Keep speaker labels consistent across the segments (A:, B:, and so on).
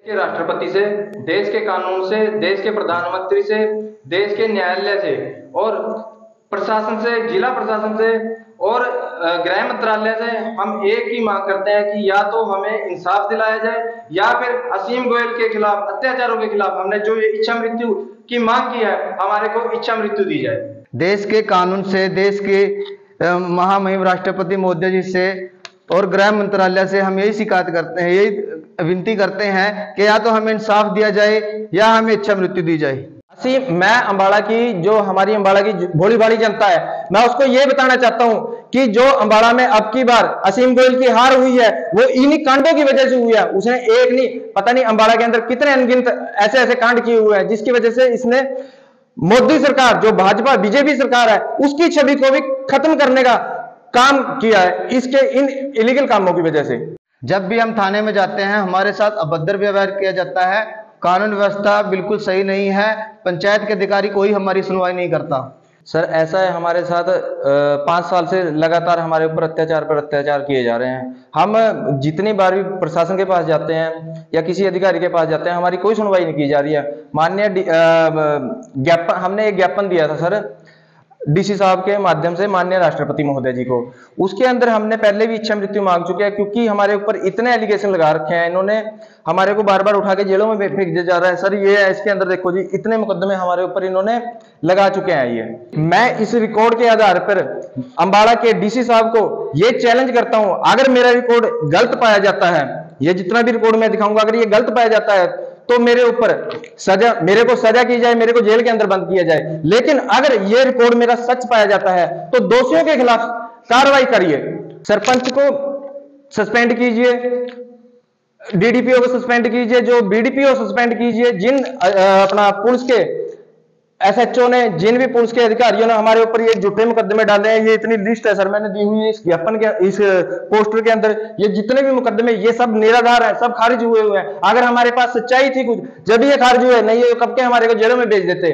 A: के राष्ट्रपति से, देश के कानून से, देश के प्रधानमंत्री से, देश के न्यायालय से और प्रशासन से, जिला प्रशासन से और गृह मंत्रालय से हम एक ही मांग करते हैं कि या तो हमें इंसाफ दिलाया जाए या फिर असीम गोयल के खिलाफ अत्याचारों के खिलाफ हमने जो ये इच्छा मृत्यु की मांग की है, हमारे को इच्छा मृत्यु दी जाए।
B: देश के कानून से, देश के महामहिम राष्ट्रपति मोदी जी से और गृह मंत्रालय से हम यही शिकायत करते हैं, यही विनती करते हैं कि या तो हमें इंसाफ दिया जाए या हमें इच्छा मृत्यु दी जाए।
C: मैं अंबाला की जो हमारी अंबाला की भोली भाली जनता है, मैं उसको ये बताना चाहता हूं कि जो अंबाला में अब की बार असीम गोयल की हार हुई है वो इन्हीं कांडों की वजह से हुई है। उसने एक नहीं, पता नहीं अंबाला के अंदर कितने अनगिनत ऐसे ऐसे कांड किए हुए हैं जिसकी वजह से इसने मोदी सरकार, जो भाजपा बीजेपी सरकार है, उसकी छवि को भी खत्म करने का काम किया है इसके इन इलीगल कामों की वजह से।
B: जब भी हम थाने में जाते हैं हमारे साथ अभद्र व्यवहार किया जाता है, कानून व्यवस्था बिल्कुल सही नहीं है, पंचायत के अधिकारी कोई हमारी सुनवाई नहीं करता।
C: सर ऐसा है, हमारे साथ 5 साल से लगातार हमारे ऊपर अत्याचार पर अत्याचार किए जा रहे हैं। हम जितनी बार भी प्रशासन के पास जाते हैं या किसी अधिकारी के पास जाते हैं, हमारी कोई सुनवाई नहीं की जा रही है। माननीय ज्ञापन, हमने एक ज्ञापन दिया था सर डीसी साहब के माध्यम से माननीय राष्ट्रपति महोदय जी को। उसके अंदर हमने पहले भी इच्छा मृत्यु मांग चुके हैं क्योंकि हमारे ऊपर इतने एलिगेशन लगा रखे हैं इन्होंने, हमारे को बार बार उठा के जेलों में फेंक दिया जा रहा है। सर ये है, इसके अंदर देखो जी, इतने मुकदमे हमारे ऊपर इन्होंने लगा चुके हैं। ये मैं इस रिकॉर्ड के आधार पर अंबाला के डीसी साहब को ये चैलेंज करता हूं, अगर मेरा रिकॉर्ड गलत पाया जाता है, ये जितना भी रिकॉर्ड मैं दिखाऊंगा अगर ये गलत पाया जाता है तो मेरे ऊपर सजा, मेरे को सजा की जाए, मेरे को जेल के अंदर बंद किया जाए। लेकिन अगर ये रिकॉर्ड मेरा सच पाया जाता है तो दोषियों के खिलाफ कार्रवाई करिए। सरपंच को सस्पेंड कीजिए, डीडीपीओ को सस्पेंड कीजिए, जो बीडीपीओ सस्पेंड कीजिए, जिन अपना पुलिस के एसएचओ ने, जिन भी पुलिस के अधिकारियों ने हमारे ऊपर ये झूठे मुकदमे डाले हैं, ये इतनी लिस्ट है सर मैंने दी हुई है इस ज्ञापन के, इस पोस्टर के अंदर, ये जितने भी मुकदमे ये सब निराधार है, सब खारिज हुए हुए हैं। अगर हमारे पास सच्चाई थी कुछ, जब ये खारिज हुए, नहीं ये कब के हमारे को जेलों में भेज देते।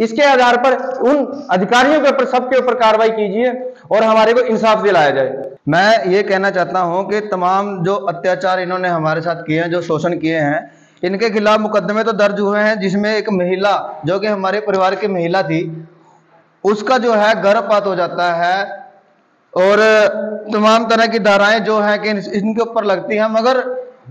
C: इसके आधार पर उन अधिकारियों के ऊपर, सबके ऊपर कार्रवाई कीजिए और हमारे को इंसाफ दिलाया जाए।
B: मैं ये कहना चाहता हूं कि तमाम जो अत्याचार इन्होंने हमारे साथ किए हैं, जो शोषण किए हैं, इनके खिलाफ मुकदमे तो दर्ज हुए हैं, जिसमें एक महिला जो कि हमारे परिवार की महिला थी, उसका जो है गर्भपात हो जाता है और तमाम तरह की धाराएं जो है कि इनके ऊपर लगती हैं, मगर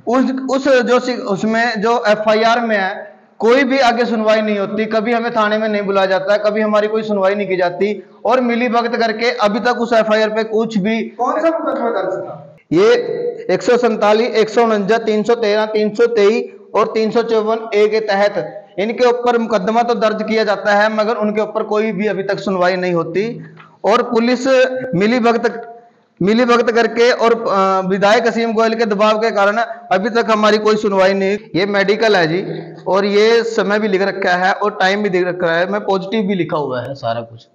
B: उसमें जो एफआईआर में है कोई भी आगे सुनवाई नहीं होती। कभी हमें थाने में नहीं बुलाया जाता, कभी हमारी कोई सुनवाई नहीं की जाती और मिली भगत करके अभी तक उस एफआईआर पे कुछ भी।
D: कौन सा मुकदमा दर्ज था?
B: ये 147, 149, 313, 323 और 354 ए के तहत इनके ऊपर मुकदमा तो दर्ज किया जाता है, मगर उनके ऊपर कोई भी अभी तक सुनवाई नहीं होती और पुलिस मिली भगत करके और विधायक असीम गोयल के दबाव के कारण अभी तक हमारी कोई सुनवाई नहीं। ये मेडिकल है जी और ये समय भी लिख रखा है और टाइम भी लिख रखा है, मैं पॉजिटिव भी लिखा हुआ है सारा कुछ।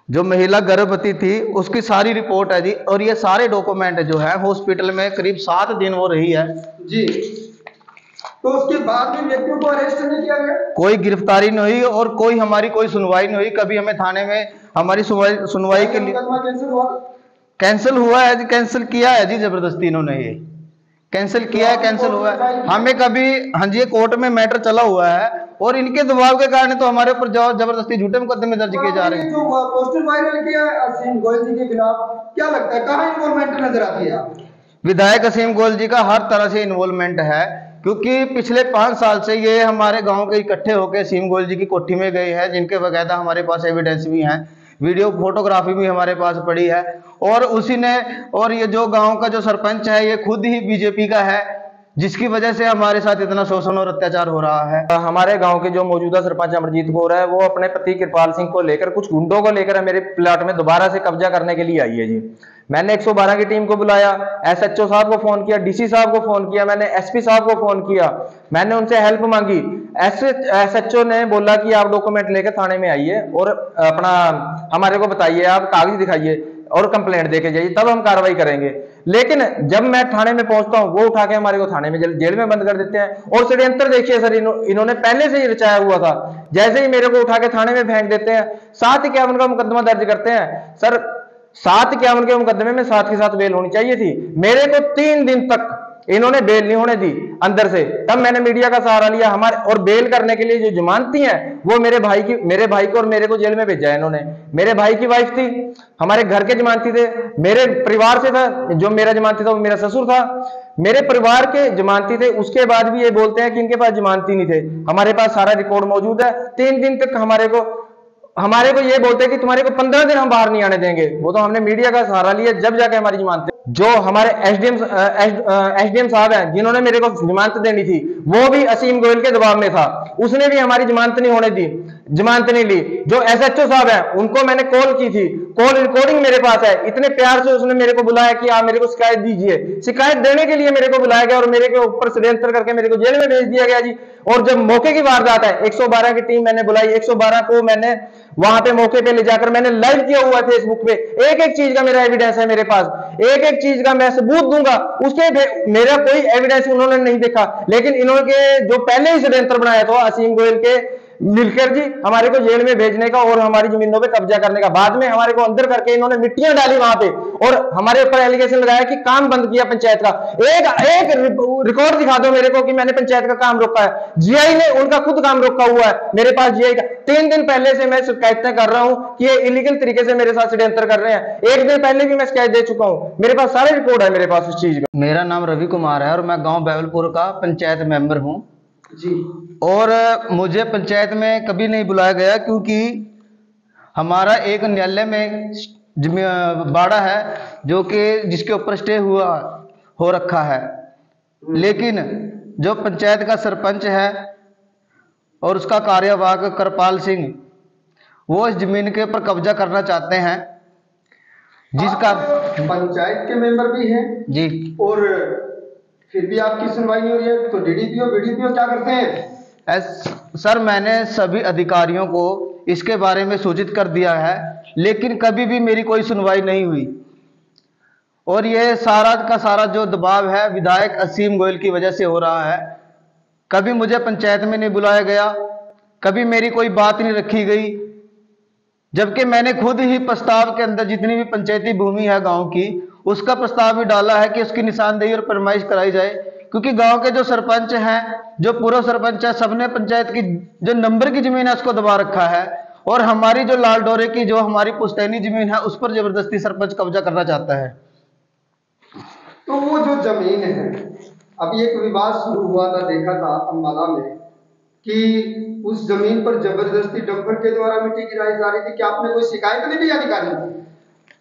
B: जो महिला गर्भवती थी उसकी सारी रिपोर्ट है जी और ये सारे डॉक्यूमेंट जो है हॉस्पिटल में करीब 7 दिन वो रही है
D: जी। तो उसके बाद भी व्यक्तियों को अरेस्ट नहीं किया गया,
B: कोई गिरफ्तारी नहीं हुई और कोई हमारी कोई सुनवाई नहीं हुई। कभी हमें थाने में हमारी सुनवाई के लिए कैंसिल हुआ है जी, कैंसिल किया है जी, जबरदस्ती इन्होंने ये कैंसिल किया है, कैंसिल हुआ है। हमें कभी, हाँ जी, कोर्ट में मैटर चला हुआ है और इनके दबाव के कारण तो हमारे ऊपर जबरदस्ती झूठे मुकदमे दर्ज किए जा रहे हैं।
D: जो पोस्टर वायरल किया है असीम गोयल जी के खिलाफ, क्या लगता है कहाँ इन्वॉल्वमेंट नजर आती है?
B: विधायक असीम गोयल जी का हर तरह से इन्वॉल्वमेंट है क्योंकि पिछले 5 साल से ये हमारे गांव के इकट्ठे होकर असीम गोयल जी की कोठी में गए हैं, जिनके बाकायदा हमारे पास एविडेंस भी हैं, वीडियो फोटोग्राफी भी हमारे पास पड़ी है। और उसी ने, और ये जो गांव का जो सरपंच है ये खुद ही बीजेपी का है, जिसकी वजह से हमारे साथ इतना शोषण और अत्याचार हो रहा है।
C: हमारे गांव के जो मौजूदा सरपंच अमरजीत कौर है वो अपने पति कृपाल सिंह को लेकर, कुछ गुंडों को लेकर मेरे प्लाट में दोबारा से कब्जा करने के लिए आई है जी। मैंने 112 की टीम को बुलाया, एसएचओ साहब को फोन किया, डीसी साहब को फोन किया, मैंने एसपी साहब को फोन किया, मैंने उनसे हेल्प मांगी। एसएचओ ने बोला कि आप डॉक्यूमेंट लेकर थाने में आइए और अपना हमारे को बताइए, आप कागज दिखाइए और कंप्लेंट देके जाइए, तब हम कार्रवाई करेंगे। लेकिन जब मैं थाने में पहुंचता हूं वो उठा के हमारे को थाने में जेल में बंद कर देते हैं। और षड्यंत्र देखिए सर, इन्होंने पहले से ही रचाया हुआ था। जैसे ही मेरे को उठा के थाने में फेंक देते हैं, 751 का मुकदमा दर्ज करते हैं सर। 751 के मुकदमे में 7 के साथ बेल होनी चाहिए थी। मेरे को 3 दिन तक इन्होंने बेल नहीं होने दी अंदर से, तब मैंने मीडिया का सहारा लिया। हमारे और बेल करने के लिए जो जमानती है वो मेरे भाई को और मेरे को जेल में भेजा है इन्होंने। मेरे भाई की वाइफ थी, हमारे घर के जमानती थे, मेरे परिवार से था, जो मेरा जमानती था वो मेरा ससुर था, मेरे परिवार के जमानती थे। उसके बाद भी ये बोलते हैं कि इनके पास जमानती नहीं थे। हमारे पास सारा रिकॉर्ड मौजूद है। 3 दिन तक हमारे को ये बोलते हैं कि तुम्हारे को 15 दिन हम बाहर नहीं आने देंगे। वो तो हमने मीडिया का सहारा लिया जब जाके हमारी जमानत। जो हमारे एसडीएम साहब हैं जिन्होंने मेरे को जमानत देनी थी, वो भी असीम गोयल के दबाव में था, उसने भी हमारी जमानत नहीं होने दी, जमानत नहीं ली। जो एसएचओ साहब हैं उनको मैंने कॉल की थी, कॉल रिकॉर्डिंग मेरे पास है। इतने प्यार से उसने मेरे को बुलाया कि आप मेरे को शिकायत दीजिए। शिकायत देने के लिए मेरे को बुलाया गया और मेरे के ऊपर षड्यंत्र करके मेरे को जेल में भेज दिया गया जी। और जब मौके की वारदात है, 112 की टीम मैंने बुलाई, 112 को मैंने वहां पे मौके पे ले जाकर मैंने लाइव किया हुआ है फेसबुक पे। एक एक चीज का मेरा एविडेंस है मेरे पास, एक एक चीज का मैं सबूत दूंगा। उसके मेरा कोई एविडेंस उन्होंने नहीं देखा, लेकिन इन्होंने जो पहले ही षड्यंत्र बनाया था असीम गोयल के मिलकर जी हमारे को जेल में भेजने का और हमारी जमीनों पे कब्जा करने का। बाद में हमारे को अंदर करके इन्होंने मिट्टियां डाली वहां पे और हमारे ऊपर एलिगेशन लगाया कि काम बंद किया पंचायत का। एक रिकॉर्ड दिखा दो मेरे को कि मैंने पंचायत का काम रोका है। जीआई ने उनका खुद काम रोका हुआ है मेरे पास। जीआई का 3 दिन पहले से मैं शिकायतें कर रहा हूं कि ये इलीगल तरीके से मेरे साथ षड्यंत्र कर रहे हैं। 1 दिन पहले भी मैं शिकायत दे चुका हूं, मेरे पास सारे रिकॉर्ड है मेरे पास उस चीज का।
B: मेरा नाम रवि कुमार है और मैं गांव बैवलपुर का पंचायत मेंबर हूं
D: जी।
B: और मुझे पंचायत में कभी नहीं बुलाया गया क्योंकि हमारा एक न्यायालय में बाड़ा है जो कि जिसके ऊपर स्टे हो रखा है। लेकिन जो पंचायत का सरपंच है और उसका कार्यवाहक कृपाल सिंह, वो इस जमीन के ऊपर कब्जा करना चाहते हैं, जिसका
D: पंचायत के मेंबर भी हैं
B: जी।
D: और फिर भी आपकी सुनवाई नहीं हो रही है, तो डीडीपीओ क्या करते हैं?
B: सर, मैंने सभी अधिकारियों को इसके बारे में सूचित कर दिया है, लेकिन कभी भी मेरी कोई सुनवाई नहीं हुई। और ये सारा का सारा जो दबाव है विधायक असीम गोयल की वजह से हो रहा है। कभी मुझे पंचायत में नहीं बुलाया गया, कभी मेरी कोई बात नहीं रखी गई, जबकि मैंने खुद ही प्रस्ताव के अंदर जितनी भी पंचायती भूमि है गांव की, उसका प्रस्ताव भी डाला है कि उसकी निशानदेही और पैमाइश कराई जाए। क्योंकि गांव के जो सरपंच हैं, जो पूर्व सरपंच है, सबने पंचायत की जो नंबर की जमीन है उसको दबा रखा है और हमारी जो लाल डोरे की जो हमारी पुश्तैनी जमीन है उस पर जबरदस्ती सरपंच कब्जा करना चाहता है।
D: तो वो जो जमीन है, अभी एक विवाद शुरू हुआ था, देखा था अम्बाला में कि उस जमीन पर जबरदस्ती डंपर के द्वारा मिट्टी गिराई जा रही थी। क्या आपने कोई शिकायत नहीं दी अधिकारी को?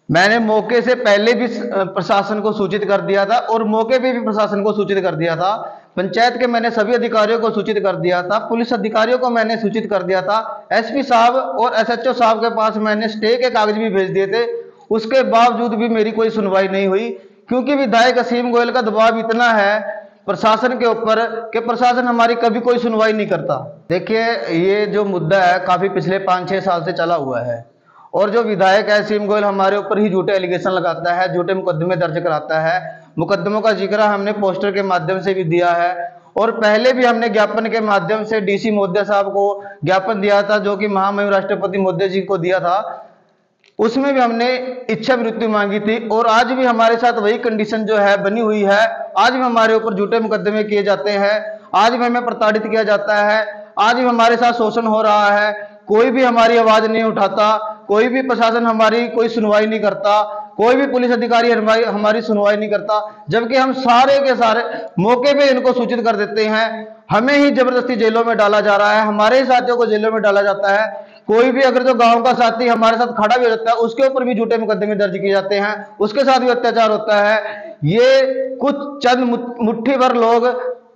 B: मैंने मौके से पहले भी प्रशासन को सूचित कर दिया था और मौके पे भी प्रशासन को सूचित कर दिया था। पंचायत के मैंने सभी अधिकारियों को सूचित कर दिया था, पुलिस अधिकारियों को मैंने सूचित कर दिया था, एसपी साहब और एसएचओ साहब के पास मैंने स्टे के कागज भी भेज दिए थे। उसके बावजूद भी मेरी कोई सुनवाई नहीं हुई, क्योंकि विधायक असीम गोयल का दबाव इतना है प्रशासन के ऊपर कि प्रशासन हमारी कभी कोई सुनवाई नहीं करता। देखिए, ये जो मुद्दा है काफी पिछले 5-6 साल से चला हुआ है और जो विधायक है असीम गोयल हमारे ऊपर ही झूठे एलिगेशन लगाता है, झूठे मुकदमे दर्ज कराता है। मुकदमों का जिक्र हमने पोस्टर के माध्यम से भी दिया है और पहले भी हमने ज्ञापन के माध्यम से डीसी महोदय साहब को ज्ञापन दिया था, जो कि महामहिम राष्ट्रपति महोदय जी को दिया था। उसमें भी हमने इच्छा मृत्यु मांगी थी और आज भी हमारे साथ वही कंडीशन जो है बनी हुई है। आज भी हमारे ऊपर झूठे मुकदमे किए जाते हैं, आज भी हमें प्रताड़ित किया जाता है, आज भी हमारे साथ शोषण हो रहा है। कोई भी हमारी आवाज नहीं उठाता, कोई भी प्रशासन हमारी कोई सुनवाई नहीं करता, कोई भी पुलिस अधिकारी हमारी सुनवाई नहीं करता, जबकि हम सारे के सारे मौके पे इनको सूचित कर देते हैं। हमें ही जबरदस्ती जेलों में डाला जा रहा है, हमारे ही साथियों को जेलों में डाला जाता है। कोई भी अगर जो गांव का साथी हमारे साथ खड़ा भी हो जाता है उसके ऊपर भी झूठे मुकदमे दर्ज किए जाते हैं, उसके साथ भी अत्याचार होता है। ये कुछ चंद मुट्ठी भर लोग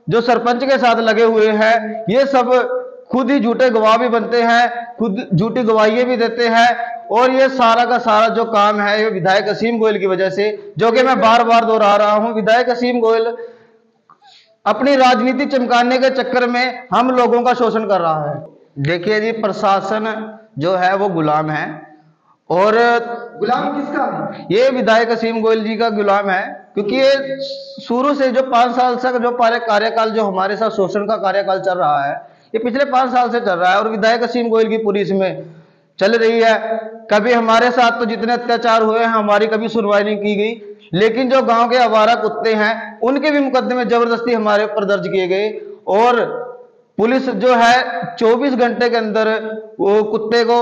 B: जो सरपंच के साथ लगे हुए हैं, ये सब खुद ही झूठे गवाह भी बनते हैं, खुद झूठी गवाहियां भी देते हैं और ये सारा का सारा जो काम है ये विधायक असीम गोयल की वजह से, जो कि मैं बार बार दोहरा रहा हूं, विधायक असीम गोयल अपनी राजनीति चमकाने के चक्कर में हम लोगों का शोषण कर रहा है। देखिए जी, प्रशासन जो है वो गुलाम है और
D: गुलाम किसका है?
B: ये विधायक असीम गोयल जी का गुलाम है, क्योंकि ये शुरू से जो 5 साल तक जो कार्यकाल जो हमारे साथ शोषण का कार्यकाल चल रहा है, ये पिछले 5 साल से चल रहा है और विधायक असीम गोयल की पूरी इसमें चल रही है। कभी हमारे साथ तो जितने अत्याचार हुए हैं हमारी कभी सुनवाई नहीं की गई, लेकिन जो गांव के आवारा कुत्ते हैं उनके भी मुकदमे जबरदस्ती हमारे ऊपर दर्ज किए गए, और पुलिस जो है 24 घंटे के अंदर वो कुत्ते को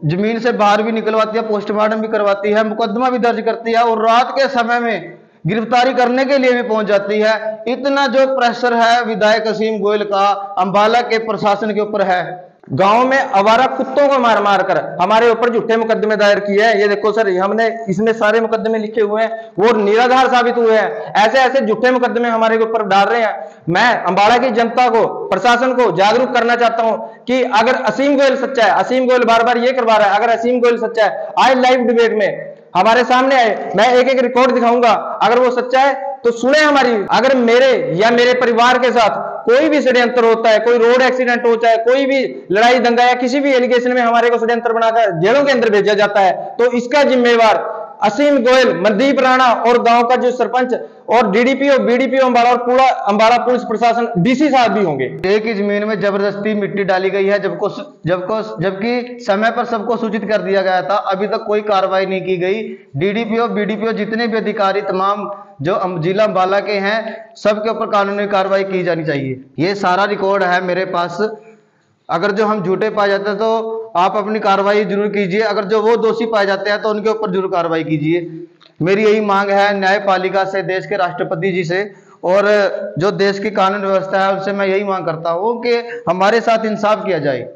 B: जमीन से बाहर भी निकलवाती है, पोस्टमार्टम भी करवाती है, मुकदमा भी दर्ज करती है, और रात के समय में गिरफ्तारी करने के लिए भी पहुंच जाती है। इतना जो प्रेशर है विधायक असीम गोयल का अंबाला के प्रशासन के ऊपर है।
C: गांव में आवारा कुत्तों को मार मार कर हमारे ऊपर झूठे मुकदमे दायर किए हैं। ये देखो सर, हमने इसमें सारे मुकदमे लिखे हुए हैं, वो निराधार साबित हुए हैं। ऐसे ऐसे झूठे मुकदमे हमारे ऊपर डाल रहे हैं। मैं अंबाला की जनता को, प्रशासन को जागरूक करना चाहता हूं कि अगर असीम गोयल सच्चा है, असीम गोयल बार बार ये करवा रहा है, अगर असीम गोयल सच्चा है, आए लाइव डिबेट में हमारे सामने आए, मैं एक एक रिकॉर्ड दिखाऊंगा। अगर वो सच्चा है तो सुने हमारी। अगर मेरे या मेरे परिवार के साथ कोई भी षड्यंत्र होता है, कोई रोड एक्सीडेंट होता है, कोई भी लड़ाई दंगा या किसी भी एलिगेशन में हमारे को षड्यंत्र बनाकर जेलों के अंदर भेजा जाता है, तो इसका जिम्मेवार असीम गोयल, मनदीप राणा और गांव का जो सरपंच और डीडीपीओ, बीडीपीओ अंबाला और पूरा अंबाला पुलिस प्रशासन, डीसी साहब भी होंगे।
B: एक ही जमीन में जबरदस्ती मिट्टी डाली गई है, जबकि समय पर सबको सूचित कर दिया गया था। अभी तक कोई कार्रवाई नहीं की गई। डीडीपीओ, बीडीपीओ, जितने भी अधिकारी तमाम जो जिला अंबाला के हैं, सबके ऊपर कानूनी कार्रवाई की जानी चाहिए। ये सारा रिकॉर्ड है मेरे पास। अगर जो हम झूठे पाए जाते हैं तो आप अपनी कार्रवाई जरूर कीजिए, अगर जो वो दोषी पाए जाते हैं तो उनके ऊपर जरूर कार्रवाई कीजिए। मेरी यही मांग है न्यायपालिका से, देश के राष्ट्रपति जी से, और जो देश की कानून व्यवस्था है उनसे मैं यही मांग करता हूँ कि हमारे साथ इंसाफ किया जाए।